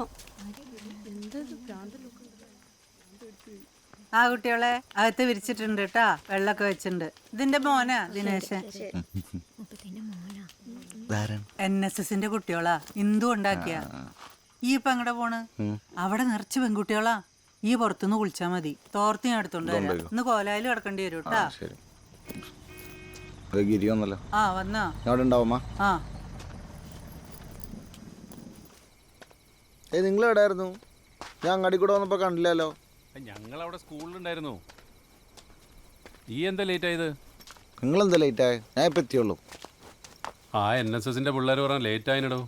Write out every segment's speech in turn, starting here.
പാവം. ആ കുട്ടികളെ അകത്ത് വിരിച്ചിട്ടുണ്ട് കേട്ടാ, വെള്ളമൊക്കെ വെച്ചിട്ടുണ്ട്. ഇതിന്റെ മോനാ ദിനേശൻ. NSSന്റെ കുട്ടികളാ, ഇന്ദു ഉണ്ടാക്കിയ. ഈ ഇപ്പൊ എങ്ങടെ പോണ്? അവിടെ നിറച്ച് പെൺകുട്ടികളാ. ഈ പുറത്തുനിന്ന് കുളിച്ചാ മതി. തോർത്തി ഞാൻ എടുത്തോണ്ട് വരാം. ഇന്ന് കോലായിൽ കിടക്കേണ്ടി വരും കേട്ടാ. ആ വന്നാ ആ. നിങ്ങൾ എവിടെയായിരുന്നു? ഞാൻ അങ്ങാടി കൂടെ വന്നപ്പോ കണ്ടില്ലല്ലോ. ഞങ്ങൾ അവിടെ സ്കൂളിലുണ്ടായിരുന്നു. ഈ എന്താ ലേറ്റ് ആയത്? നിങ്ങൾ എന്താ ലേറ്റ് ആയത്? ഞാൻ ഇപ്പൊ എത്തിയുള്ളൂ. ആ NSSന്റെ പിള്ളേർ പറഞ്ഞ ലേറ്റ് ആയിട്ടോ.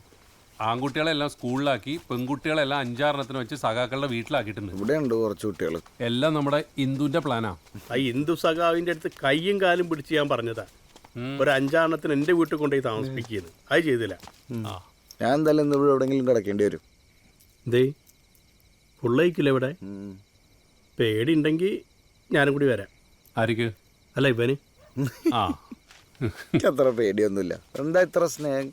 ആൺകുട്ടികളെല്ലാം സ്കൂളിലാക്കി, പെൺകുട്ടികളെല്ലാം 5-6 വെച്ച് സഖാക്കളുടെ വീട്ടിലാക്കിയിട്ടുണ്ട്. ഇവിടെ ഉണ്ട് കുറച്ച് കുട്ടികൾ. എല്ലാം നമ്മുടെ ഇന്ദുവിന്റെ പ്ലാനാ. ആ ഇന്ദു സഖാവിന്റെ അടുത്ത് കയ്യും കാലും പിടിച്ച് ഞാൻ പറഞ്ഞതാ, ഒരു 5 എന്റെ വീട്ടിൽ കൊണ്ടുപോയി താമസിപ്പിക്കുന്നു. അത് ചെയ്തില്ല. ഞാൻ എന്തായാലും ഇന്ന് ഇവിടെ എവിടെയെങ്കിലും കിടക്കേണ്ടി വരും. എന്തേ പുള്ളയിക്കില്ല ഇവിടെ? പേടി ഉണ്ടെങ്കിൽ ഞാനും കൂടി വരാം. ആർക്ക്? അല്ല ഇവന്. ആ അത്ര പേടിയൊന്നുമില്ല. എന്താ ഇത്ര സ്നേഹം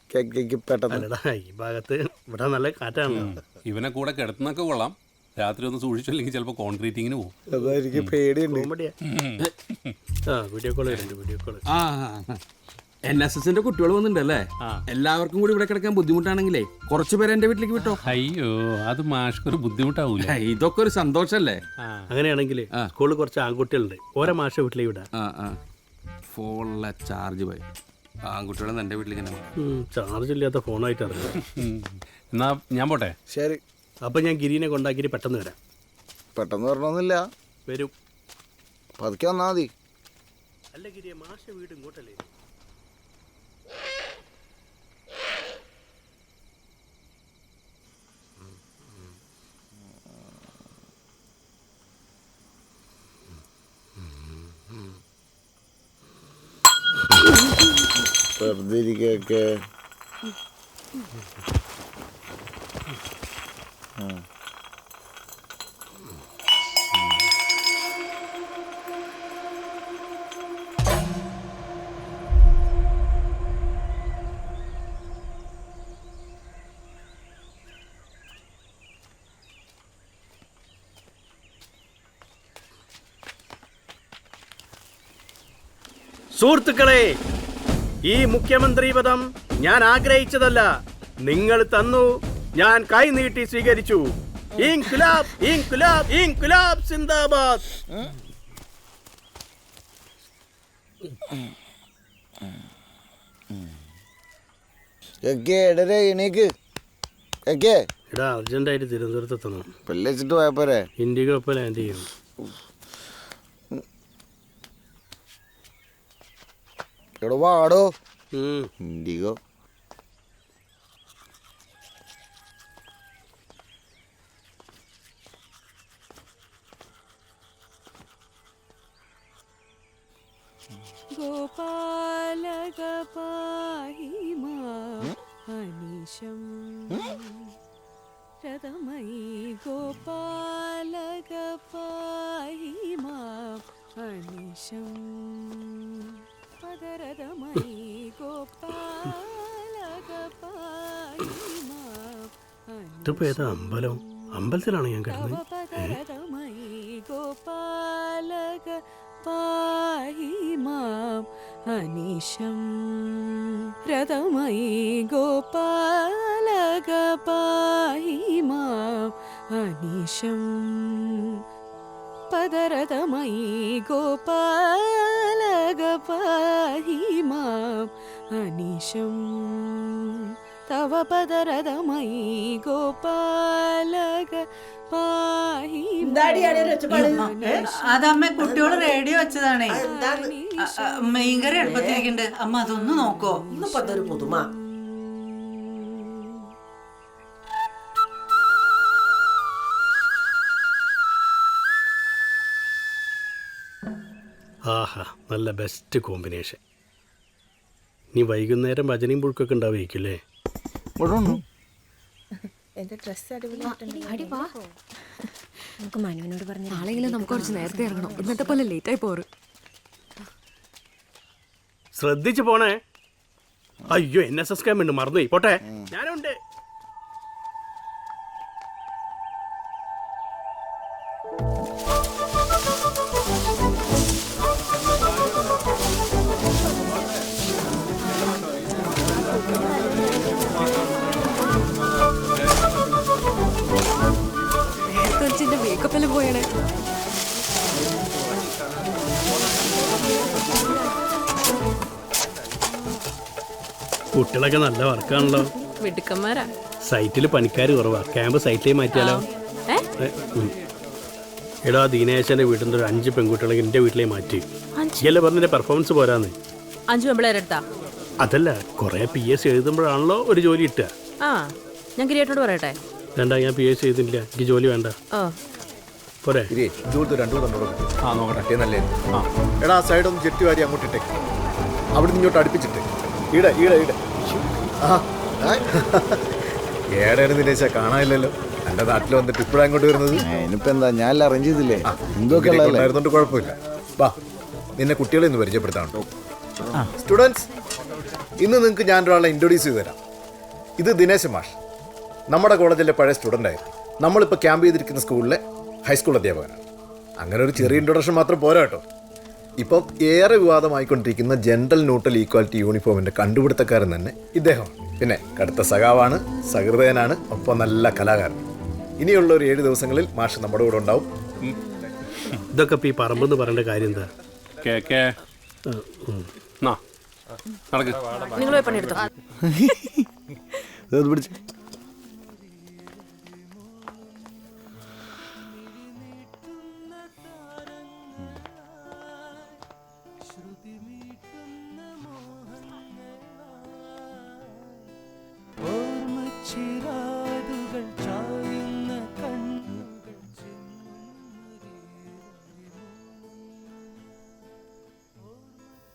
പെട്ടെന്ന്? അല്ലടാ, ഈ ഭാഗത്ത് ഇവിടെ നല്ല കാറ്റാണല്ലോ. ഇവനെ കൂടെ കിടത്തുന്നൊക്കെ കൊള്ളാം. രാത്രി ഒന്ന് സൂക്ഷിച്ചില്ലെങ്കിൽ ചിലപ്പോൾ കോൺക്രീറ്റിങ്ങിന് പോകും. അതായിരിക്കും പേടിയുണ്ട്. വീഡിയോ കോൾ വരുന്നുണ്ട്. Video call. NSSന്റെ കുട്ടികൾ വന്നിട്ടുണ്ടല്ലേ? എല്ലാവർക്കും കൂടി ഇവിടെ കിടക്കാൻ ബുദ്ധിമുട്ടാണെങ്കിലേ കുറച്ചു പേരെ എന്റെ വീട്ടിലേക്ക് വിട്ടോ. അയ്യോ, അത് മാഷ്ക്കൊരു ബുദ്ധിമുട്ടാവൂല. ഇതൊക്കെ ഒരു സന്തോഷല്ലേ? അങ്ങനെയാണെങ്കിൽ സ്കൂളിൽ കുറച്ച് ആൺകുട്ടികളുണ്ട്, ഓരോ മാഷ വീട്ടിലേക്ക് വിടാം. ഫോണിലെ ചാർജ് പോയി. ആൺകുട്ടികളെ എന്റെ വീട്ടിലേക്ക് ചാർജ് ഇല്ലാത്ത ഫോണായിട്ട് ഇറങ്ങും. എന്നാ ഞാൻ പോട്ടെ. ശരി. അപ്പൊ ഞാൻ ഗിരിനെ കൊണ്ടാക്കിയിട്ട് പെട്ടെന്ന് വരാം. പെട്ടെന്ന് വരണമെന്നില്ല, വരും. പതുക്കെ വന്നാ മതി. അല്ല ഗിരിയെ, മാഷ വീട് ഇങ്ങോട്ടല്ലേ? വെറുതെ ഇരിക്കൊക്കെ. സുഹൃത്തുക്കളെ, ഈ മുഖ്യമന്ത്രി പദം ഞാൻ ആഗ്രഹിച്ചതല്ല, നിങ്ങൾ തന്നു, ഞാൻ കൈ നീട്ടി സ്വീകരിച്ചു. ഇൻക്ലാബ് ഇൻക്ലാബ് ഇൻക്ലാബ് സിന്ദാബാദ്. എടാ, അർജന്റായിട്ട് തിരുവനന്തപുരത്ത് എത്തണം. വെച്ചിട്ട് പോയപ്പോരെ? ഇൻഡിഗോ ഇപ്പൊ ലാൻഡ് ചെയ്യും. ഇവിടെ വാടോ. ഇൻഡിഗോ ഗോപാലക പാഹി മാം അനീശം രഥമയി. ഗോപാലക പാഹി മാം അനീശം പദരഥമയി. ഗോപാലക പാഹി മാം ഇതിപ്പോ ഏതാ അമ്പലം? അമ്പലത്തിലാണ് ഞാൻ കിടന്നത്. പദരഥമയി. ഗോപാലക പാഹി മാം അനീശം രഥമയി. ഗോപാലക പാഹി മാം അനീശം പദരഥമയി. ഗോപാലക പാഹി മാം അനീശം തവ പദരഥമയി. ഗോപാലക പാഹി. അതമ്മ കുട്ടികള് റേഡിയോ വെച്ചതാണേ. ഭയങ്കര എളുപ്പത്തിരിക്കുന്നുണ്ട് അമ്മ, അതൊന്ന് നോക്കോ? അതൊരു പുതുമ. ആഹാ, നല്ല ബെസ്റ്റ് കോമ്പിനേഷൻ. ഇനി വൈകുന്നേരം ഭജനയും പുഴുക്കൊക്കെ ഉണ്ടാവുകയില്ലേ? എന്റെ ഡ്രസ് അടിപൊളി. നമുക്ക് മനുവിനോട് പറഞ്ഞ നാളെങ്കിലും നമുക്ക് കുറച്ച് നേരത്തെ ഇറങ്ങണം. ഇന്നത്തെ പോലെ ലേറ്റ് ആയി പോറ്. ശ്രദ്ധിച്ചു പോണേ. അയ്യോ, NSS ക്യാമ്പ് ഉണ്ട്, മറന്നുപോയി. പോട്ടെ, ഞാനുണ്ട്. കുട്ടികളൊക്കെ നല്ല വർക്കാണല്ലോ. മിടുക്കന്മാരാ. സൈറ്റിൽ പണിക്കാർ കുറവാ. ക്യാമ്പ് സൈറ്റിലേക്ക് മാറ്റിയാലോ? എടാ ദീനേശന്റെ വീട്ടിൽ നിന്ന് ഒരു 5 പെൺകുട്ടികളെ എൻ്റെ വീട്ടിലേക്ക് മാറ്റി. ഇയല്ലേ പറഞ്ഞ പെർഫോമൻസ് പോരാന്ന്. 5 പെമ്പിളേരെടുത്താ? അതല്ല, കുറെ PSC എഴുതുമ്പോഴാണല്ലോ ഒരു ജോലി കിട്ടുക. ആ, ഞാൻ കിരീട്ടോട് പറയട്ടെ. വേണ്ട, ഞാൻ PSC എഴുതുന്നില്ല, എനിക്ക് ജോലി വേണ്ട. പോരെ? എടാ സൈഡ് ഒന്ന് ജെട്ടി വാരി അങ്ങോട്ട് ഇട്ടേ. അവിടെ നിന്ന് ഇങ്ങോട്ട് അടുപ്പിച്ചിട്ട് ഈടെ ഈടെ ഈടെ. ഏടാണ് ദിനേശ, കാണാനില്ലല്ലോ. എന്റെ നാട്ടിൽ വന്നിട്ട് ഇപ്പോഴാണ് അങ്ങോട്ട് വരുന്നത്. ഇനിയിപ്പോ എന്താ, ഞാൻ അറേഞ്ച് ചെയ്തില്ലേ? എന്തൊക്കെ ഉണ്ടായിരുന്നോണ്ട് കുഴപ്പമില്ല. വാ, നിന്നെ കുട്ടികളെ ഒന്ന് പരിചയപ്പെടുത്താനുണ്ടോ? സ്റ്റുഡൻസ്, ഇന്ന് നിങ്ങൾക്ക് ഞാനൊരാളെ ഇൻട്രൊഡ്യൂസ് ചെയ്ത് തരാം. ഇത് ദിനേശ് മാഷ്, നമ്മുടെ കോളേജിലെ പഴയ സ്റ്റുഡൻ്റ് ആയിരുന്നു. നമ്മളിപ്പോൾ ക്യാമ്പ് ചെയ്തിരിക്കുന്ന സ്കൂളിലെ ഹൈസ്കൂൾ അധ്യാപകനാണ്. അങ്ങനെ ഒരു ചെറിയ ഇൻട്രൊഡക്ഷൻ മാത്രം പോരാ കേട്ടോ. ഇപ്പം ഏറെ വിവാദമായിക്കൊണ്ടിരിക്കുന്ന ജെൻഡർ ന്യൂട്രൽ ഈക്വാലിറ്റി യൂണിഫോമിൻ്റെ കണ്ടുപിടുത്തക്കാരൻ തന്നെ ഇദ്ദേഹമാണ്. പിന്നെ കടുത്ത സഖാവാണ്, സഹൃദയനാണ്, ഒപ്പം നല്ല കലാകാരൻ. ഇനിയുള്ള ഒരു 7 ദിവസങ്ങളിൽ മാഷ് നമ്മുടെ കൂടെ ഉണ്ടാവും. ഇതൊക്കെ ഇപ്പം ഈ പറമ്പെന്ന് പറയേണ്ട കാര്യം എന്താ? നടക്ക്. നിങ്ങൾ പോയി പണിയെടുത്തോ.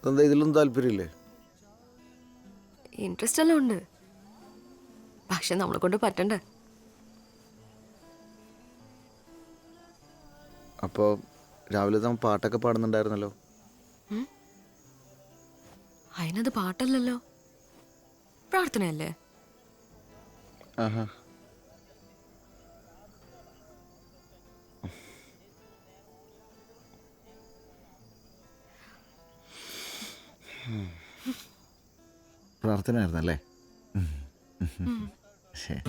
എന്താ ഇതിലൊന്നും താല്പര്യമില്ലേ? ഇൻട്രസ്റ്റ് എല്ലാം ഉണ്ട്, പക്ഷെ നമ്മളെ കൊണ്ട് പറ്റണ്ടേ. അപ്പോൾ രാവിലെ നമ്മൾ പാട്ടൊക്കെ പാടുന്നുണ്ടായിരുന്നല്ലോ. അതിനത് പാട്ടല്ലല്ലോ, പ്രാർത്ഥനയല്ലേ. ആഹാ. പ്രാർത്ഥന ആയിരുന്നല്ലേ? ശരി.